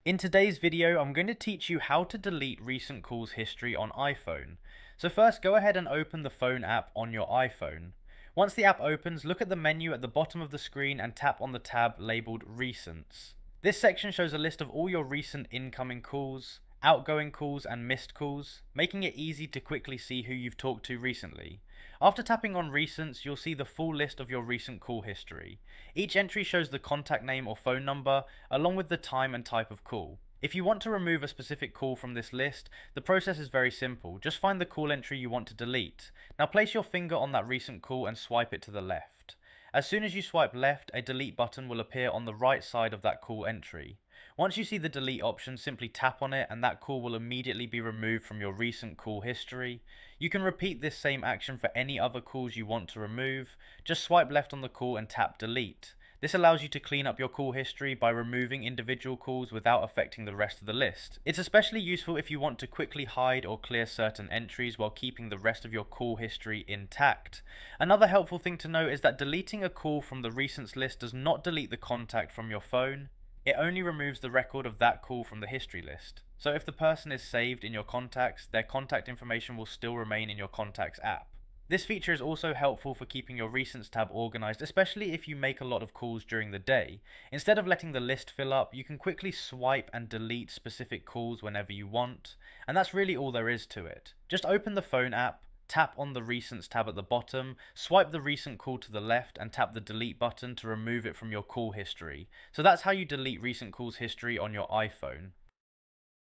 In today's video, I'm going to teach you how to delete recent calls history on iPhone. So first, go ahead and open the phone app on your iPhone. Once the app opens, look at the menu at the bottom of the screen and tap on the tab labeled Recents. This section shows a list of all your recent incoming calls, outgoing calls, and missed calls, making it easy to quickly see who you've talked to recently. After tapping on Recents, you'll see the full list of your recent call history. Each entry shows the contact name or phone number, along with the time and type of call. If you want to remove a specific call from this list, the process is very simple. Just find the call entry you want to delete. Now place your finger on that recent call and swipe it to the left. As soon as you swipe left, a delete button will appear on the right side of that call entry. Once you see the delete option, simply tap on it and that call will immediately be removed from your recent call history. You can repeat this same action for any other calls you want to remove. Just swipe left on the call and tap delete. This allows you to clean up your call history by removing individual calls without affecting the rest of the list. It's especially useful if you want to quickly hide or clear certain entries while keeping the rest of your call history intact. Another helpful thing to know is that deleting a call from the recents list does not delete the contact from your phone. It only removes the record of that call from the history list. So if the person is saved in your contacts, their contact information will still remain in your contacts app. This feature is also helpful for keeping your recents tab organized, especially if you make a lot of calls during the day. Instead of letting the list fill up, you can quickly swipe and delete specific calls whenever you want, and that's really all there is to it. Just open the phone app, tap on the Recents tab at the bottom, swipe the recent call to the left and tap the delete button to remove it from your call history. So that's how you delete recent calls history on your iPhone.